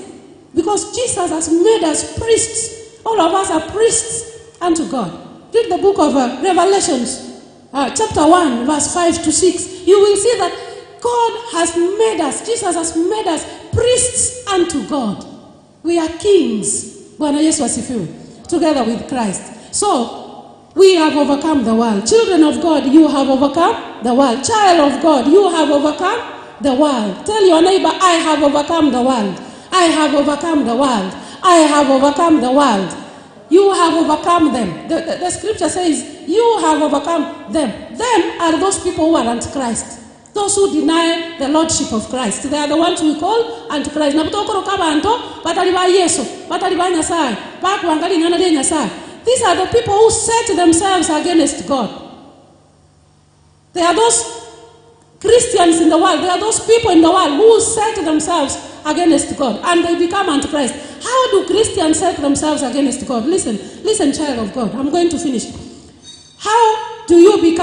Because Jesus has made us priests. All of us are priests unto God. Read the book of Revelations, chapter 1, verse 5 to 6. You will see that God has made us, Jesus has made us priests unto God. We are kings. Bwana Yesu asifiwe. Together with Christ. So, we have overcome the world. Children of God, you have overcome the world. Child of God, you have overcome the world. Tell your neighbor, I have overcome the world. I have overcome the world. I have overcome the world. You have overcome them. The scripture says, you have overcome them. Them are those people who are anti-Christ. Those who deny the lordship of Christ. They are the ones we call anti-Christ. These are the people who set themselves against God. They are those Christians in the world. They are those people in the world who set themselves against God. And they become anti-Christ. How do Christians set themselves against God? Listen, child of God. I'm going to finish. How do you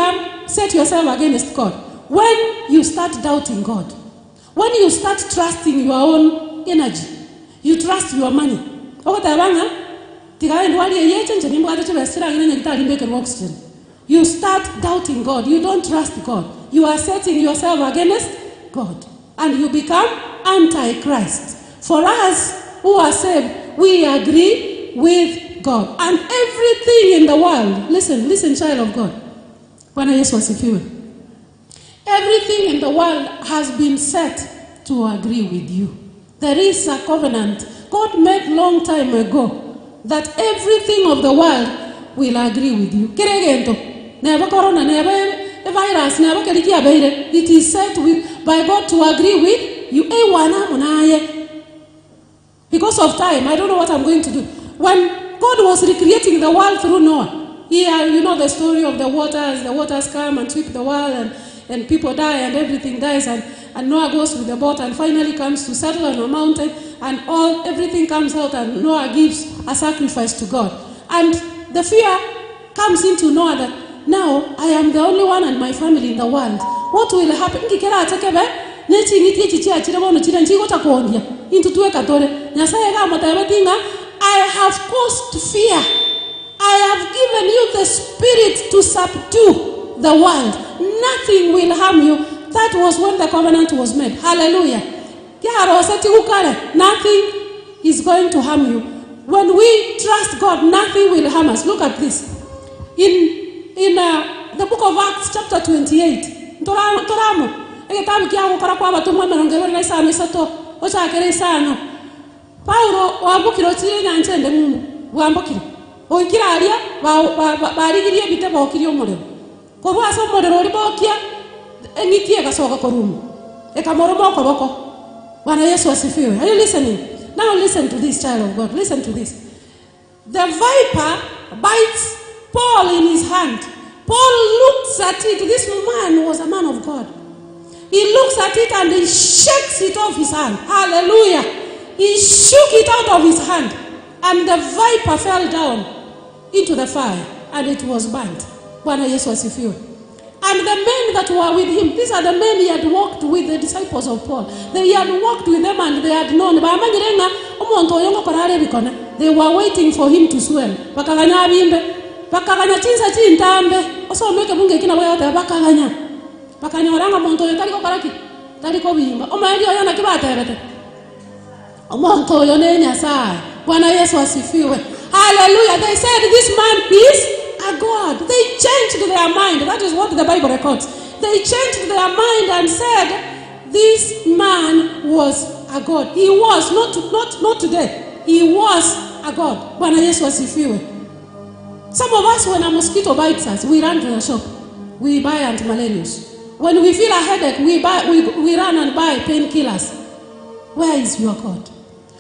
set yourself against God? When you start doubting God. When you start trusting your own energy. You trust your money. You start doubting God. You don't trust God. You are setting yourself against God. And you become anti-Christ. For us who are saved, we agree with God. And everything in the world, listen, child of God. Bwana Yesu asifiwe. Everything in the world has been set to agree with you. There is a covenant God made long time ago that everything of the world will agree with you. Never corona, never virus, never it is set by God to agree with you. Because of time, I don't know what I'm going to do. When God was recreating the world through Noah, you know the story of the waters come and sweep the world and people die and everything dies and Noah goes with the boat and finally comes to settle on a mountain and everything comes out and Noah gives a sacrifice to God. And the fear comes into Noah that now I am the only one and my family in the world. What will happen? I have caused fear. I have given you the spirit to subdue the world. Nothing will harm you. That was when the covenant was made. Hallelujah. Nothing is going to harm you. When we trust God, nothing will harm us. Look at this. In the book of Acts chapter 28. Paulo wambukiro tire nyanja ende Mungu wambukiro oikiraria barigirie bitebo okirio muriro korwa aso muriro ribokia engitie gasoga korumu ekamoromo koboko. Bwana Yesu asifiwe. Are you listening? Now listen to this, child of God. Listen to this. The viper bites Paul in his hand. Paul looks at it. This man was a man of God. He looks at it and he shakes it off his hand. Hallelujah. He shook it out of his hand, and the viper fell down into the fire, and it was burnt. Bwana Yesu asifiwe. And the men that were with him, these are the men he had walked with, the disciples of Paul. They had walked with them and they had known. They were waiting for him to swell. Hallelujah. They said this man is a God. They changed their mind. That is what the Bible records. They changed their mind and said this man was a God. He was, not today. He was a God. Some of us, when a mosquito bites us, we run to the shop. We buy antimalarials. When we feel a headache, we run and buy painkillers. Where is your God?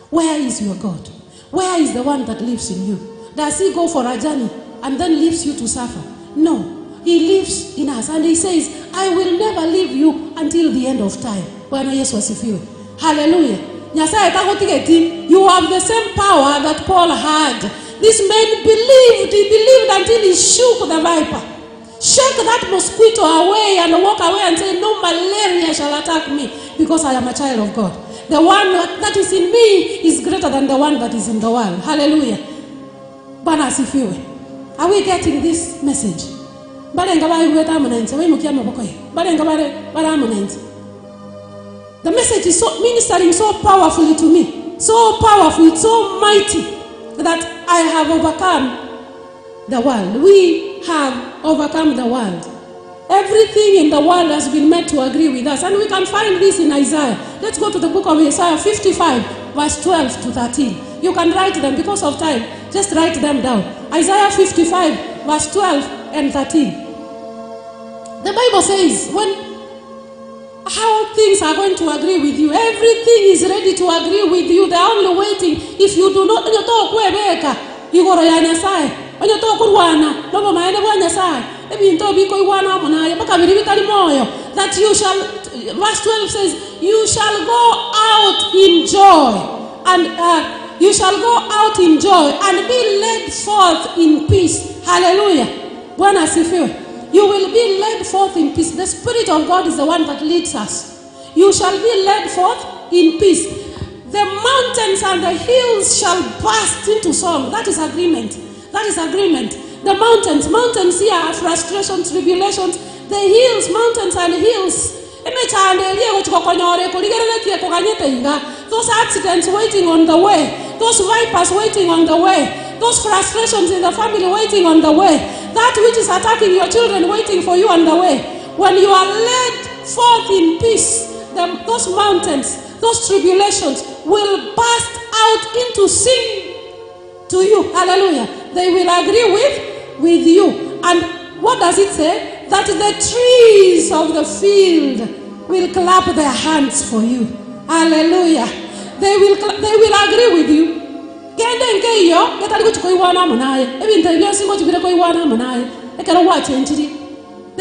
Where is your God? Where is the one that lives in you? Does he go for a journey and then leaves you to suffer? No. He lives in us and he says, I will never leave you until the end of time. Hallelujah. You have the same power that Paul had. This man believed. He believed until he shook the viper. Shake that mosquito away and walk away and say, no malaria shall attack me because I am a child of God. The one that is in me is greater than the one that is in the world. Hallelujah. Bwana asifiwe. Are we getting this message? The message is so ministering so powerfully to me. So powerful, it's so mighty that I have overcome the world. We have overcome the world. Everything in the world has been made to agree with us. And we can find this in Isaiah. Let's go to the book of Isaiah 55, verse 12 to 13. You can write them because of time. Just write them down. Isaiah 55, verse 12 and 13. The Bible says, how things are going to agree with you. Everything is ready to agree with you. They are only waiting. If you do not, that you shall, verse 12 says, you shall go out in joy, and you shall go out in joy and be led forth in peace. Hallelujah. Bwana asifiwe. You will be led forth in peace. The Spirit of God is the one that leads us. You shall be led forth in peace. The mountains and the hills shall burst into song. That is agreement. That is agreement. The mountains here are frustrations, tribulations. The hills, mountains and hills. Those accidents waiting on the way. Those vipers waiting on the way. Those frustrations in the family waiting on the way. That which is attacking your children waiting for you on the way. When you are led forth in peace, those mountains, those tribulations will burst out into sing to you. Hallelujah. They will agree with you. And what does it say? That the trees of the field will clap their hands for you. Hallelujah. They will agree with you. They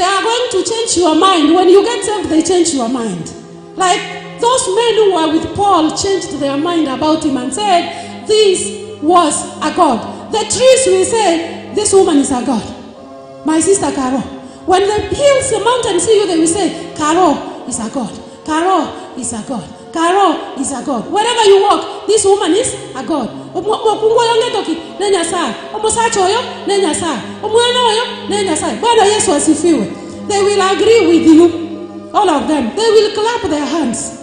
are going to change your mind. When you get saved, they change your mind. Like those men who were with Paul changed their mind about him and said, this was a God. The trees will say, this woman is a God. My sister Caro. When the hills, the mountains see you, they will say, Caro is a God. Caro is a God. Caro is a God. Wherever you walk, this woman is a God. They will agree with you. All of them. They will clap their hands.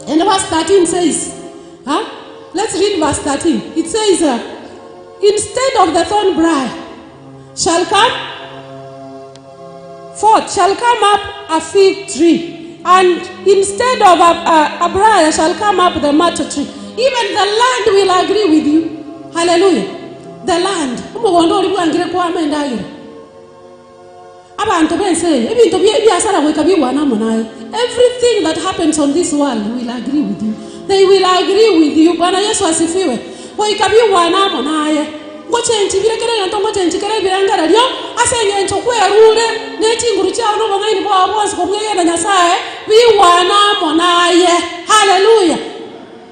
And verse 13 says, let's read verse 13. It says, instead of the thorn briar shall come forth, shall come up a fig tree, and instead of a briar shall come up the myrtle tree. Even the land will agree with you. Hallelujah. The land. Everything that happens on this world will agree with you. They will agree with you. Bwana Yesu asifiwe. Waikabiwa namo naye. Ngoche nchibire kere yanto ngoche nchikere birangara lyo asenye nchokwe rule nechinguru cha no bangaini bo abonse komwe na Nyasaye biwa namo naye. Hallelujah.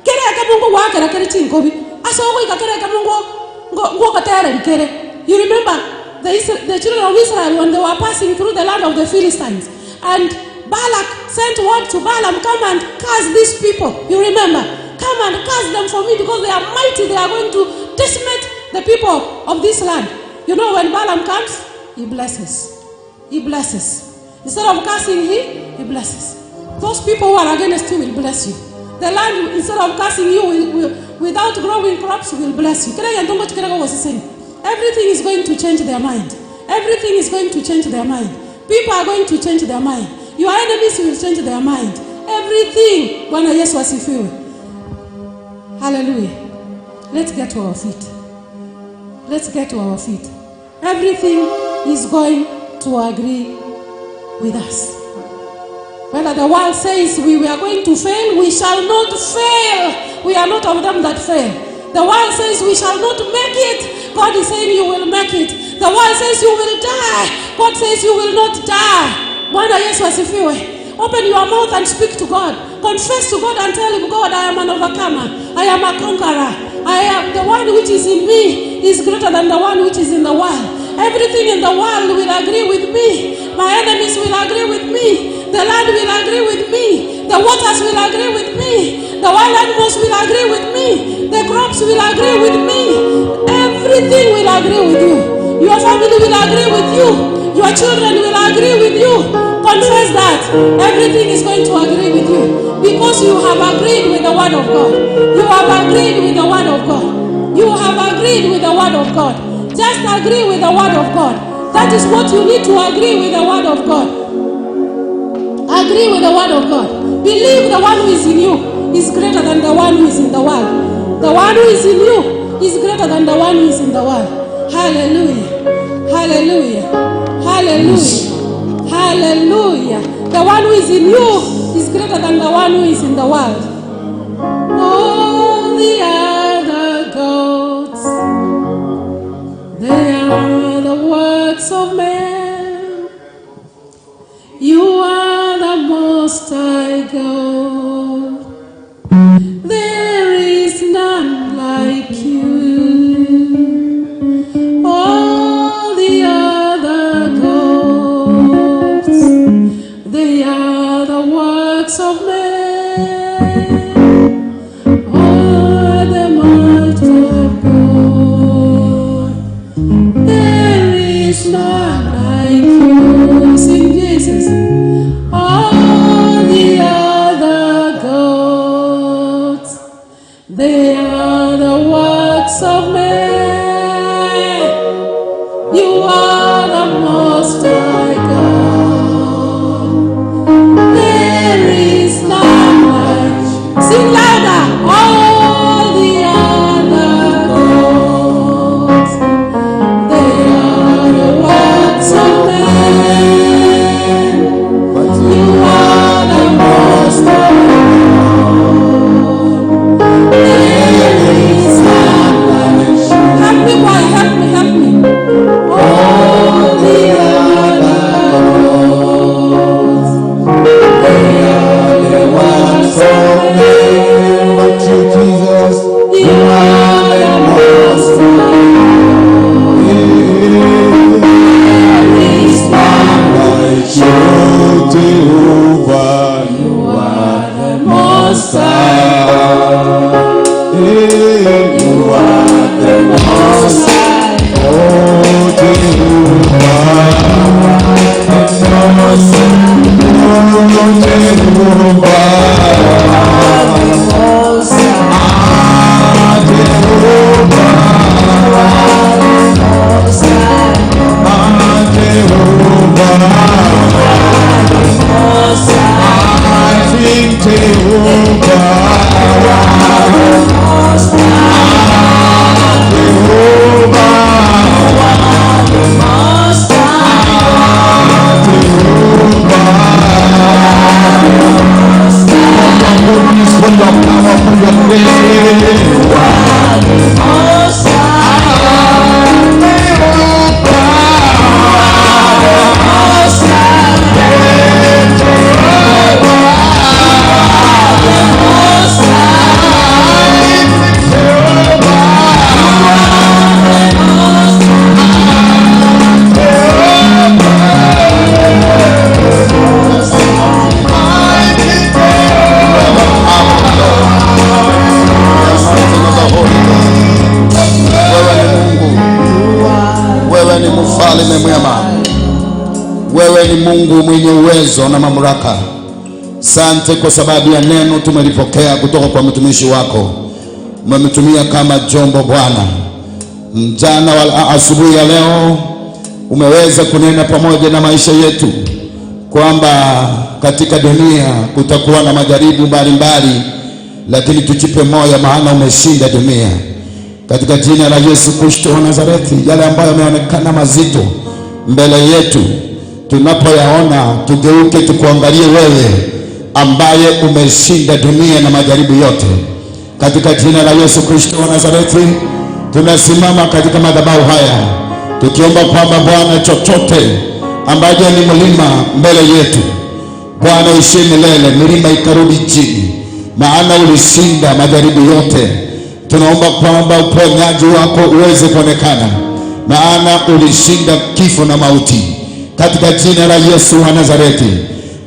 Kere ka Mungu wakera kere chinkobi. Asogo ikakere ka Mungu ngo katera dikere. You remember the children of Israel when they were passing through the land of the Philistines, and Balak sent word to Balaam, come and curse these people. You remember? Come and curse them for me because they are mighty. They are going to decimate the people of this land. You know, when Balaam comes, he blesses. He blesses. Instead of cursing, he blesses. Those people who are against you will bless you. The land, instead of cursing you, will without growing crops, will bless you. Everything is going to change their mind. Everything is going to change their mind. People are going to change their mind. Your enemies will change their mind. Everything. Bwana Yesu asifiwe. Hallelujah. Let's get to our feet. Let's get to our feet. Everything is going to agree with us. Whether the world says we are going to fail, we shall not fail. We are not of them that fail. The world says we shall not make it. God is saying you will make it. The world says you will die. God says you will not die. Bwana Yesu asifiwe. Open your mouth and speak to God. Confess to God and tell him, God, I am an overcomer. I am a conqueror. I am the one which is in me is greater than the one which is in the world. Everything in the world will agree with me. My enemies will agree with me. The land will agree with me. The waters will agree with me. The wild animals will agree with me. The crops will agree with me. Everything will agree with you. Your family will agree with you. Your children will agree with you. Confess that everything is going to agree with you because you have agreed with the word of God. You have agreed with the word of God. You have agreed with the word of God. Just agree with the word of God. That is what you need to agree with the word of God. Agree with the word of God. Believe the one who is in you is greater than the one who is in the world. The one who is in you is greater than the one who is in the world. Hallelujah. Hallelujah. Hallelujah. Hallelujah. The one who is in you is greater than the one who is in the world. All the other gods, they are the works of man. You are the Most High God. There is none like you. All the other gods, they are the works of man. All the might of God. There is none like you. Sing Jesus. All the other gods, they are the works Wewe ni Mungu mwenye uwezo na mamlaka. Asante kwa sababu ya neno tumelipokea kutoka kwa mtumishi wako. Umemtumia kama jombo Bwana. Mjana wa asubuhi ya leo umeweza kunena pamoja na maisha yetu kwamba katika dunia kutakuwa na majaribu mbalimbali, lakini tujipe moyo maana umeshinda dunia. Katika jina la Yesu Kristo wa Nazareti, yale ambayo yameonekana mazito mbele yetu, tunapoyaona tugeuke tukuangalie wewe ambaye umeshinda dunia na majaribu yote. Katika jina la Yesu Kristo wa Nazareti, tunasimama katika madhabahu haya tukiomba kwamba Bwana, chochote ambacho ni mlima mbele yetu, Bwana uishie milele, milima ikarudi chini, maana ulishinda majaribu yote. Tunaomba kwamba uponyaji wako uweze kuonekana, maana ulishinda kifo na mauti. Katika jina la Yesu wa Nazareti,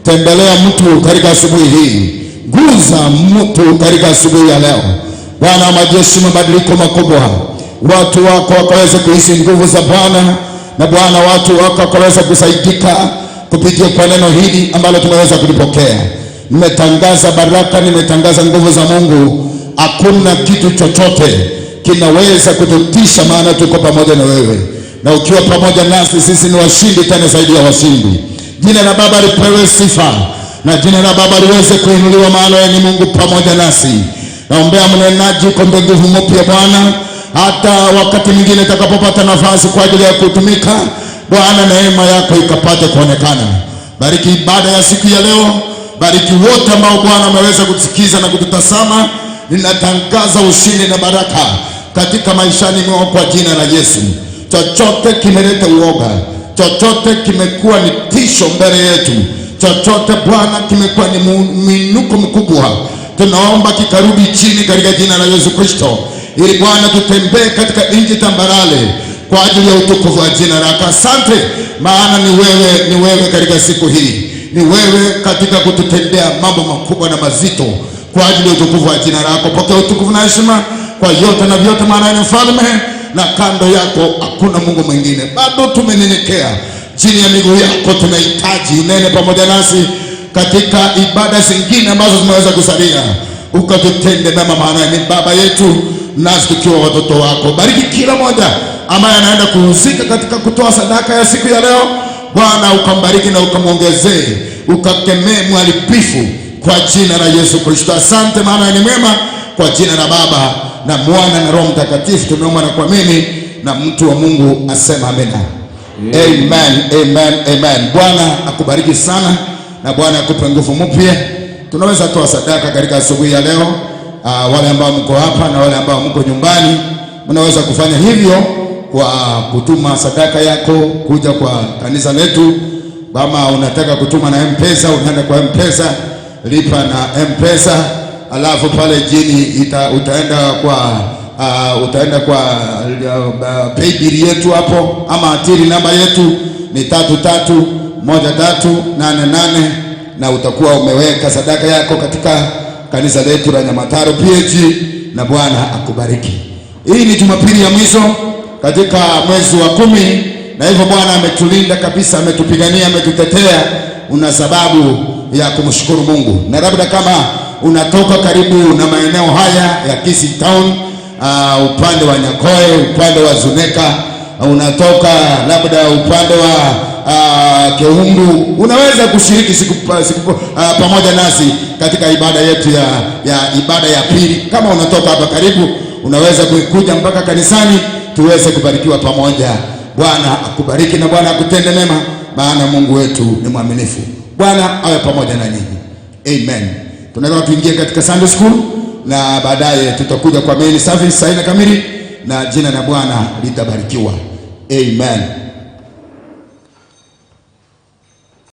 tembelea mtu katika asubuhi hii, guza mtu katika asubuhi ya leo. Bwana wa majeshi, mabadiliko makubwa, watu wako wakaweze kuishi nguvu za Bwana, na Bwana watu wako wakaweze kusaidika kupitia kwa neno hili ambalo tumeweza kulipokea. Nimetangaza baraka, nimetangaza nguvu za Mungu. Hakuna kitu chochote kinaweza kututisha, maana tuko pamoja na wewe, na ukiwa pamoja nasi sisi ni washindi, tena zaidi ya washindi. Jina la Baba lipewe sifa na jina la Baba liweze kuinuliwa, maana ni Mungu pamoja nasi. Naombea mnenaji kwa nguvu mpya Bwana, hata wakati mwingine atakapopata nafasi kwa ajili ya kutumika, Bwana neema yako ikapate kuonekana. Bariki ibada ya siku ya leo, bariki wote ambao Bwana wameweza kusikiza na kututazama. Ninatangaza ushindi na baraka katika maishani mwao kwa jina la Yesu. Chochote kimeleta uoga, chochote kimekuwa ni tisho mbele yetu, chochote Bwana kimekuwa ni minuko mkubwa, tunaomba kikarudi chini katika jina la Yesu Kristo, ili Bwana tutembee katika nchi tambarale kwa ajili ya utukufu wa jina lako. Asante, maana ni wewe katika siku hii, ni wewe katika kututendea mambo makubwa na mazito kwa ajili ya utukufu wa jina lako. Pokea utukufu na heshima kwa yote na vyote, maana ni mfalme, na kando yako hakuna Mungu mwingine. Bado tumenyenyekea chini ya miguu yako, tunahitaji unene pamoja nasi katika ibada zingine ambazo zimeweza kusalia. Ukatutende mema, maana ni baba yetu nasi tukiwa watoto wako. Bariki kila mmoja ambaye anaenda kuhusika katika kutoa sadaka ya siku ya leo. Bwana ukambariki na ukamwongezee, ukakemee mharibifu kwa jina la Yesu Kristo. Asante, maana ni mwema. Kwa jina la Baba na Mwana na Roho Mtakatifu tumeomba na kuamini, na mtu wa Mungu asema amena. Amen, amen, amen. Bwana akubariki sana na Bwana akupe nguvu mpya. Tunaweza toa sadaka katika asubuhi ya leo. Wale ambao mko hapa na wale ambao mko nyumbani, mnaweza kufanya hivyo kwa kutuma sadaka yako kuja kwa kanisa letu. Kama unataka kutuma na M-Pesa, unaenda kwa M-Pesa, lipa na M-Pesa, alafu pale chini utaenda kwa paybill yetu hapo, ama atiri namba yetu ni 331388, na utakuwa umeweka sadaka yako katika kanisa letu la Nyamataro P.A.G, na Bwana akubariki. Hii ni Jumapili ya mwisho katika mwezi wa 10, na hivyo Bwana ametulinda kabisa, ametupigania, ametutetea. Una sababu ya kumshukuru Mungu. Na labda kama unatoka karibu na maeneo haya ya Kisii Town, upande wa Nyakoe, upande wa Zuneka, unatoka labda upande wa Keumbu, unaweza kushiriki siku pamoja nasi katika ibada yetu ya ibada ya pili. Kama unatoka hapa karibu, unaweza kuja mpaka kanisani tuweze kubarikiwa pamoja. Bwana akubariki na Bwana akutende mema, maana Mungu wetu ni mwaminifu. Bwana awe pamoja na nyinyi. Amen. Tunataka tuingie katika Sunday school, na baadaye tutakuja kwa main service saa 4 kamili, na jina la Bwana litabarikiwa. Amen.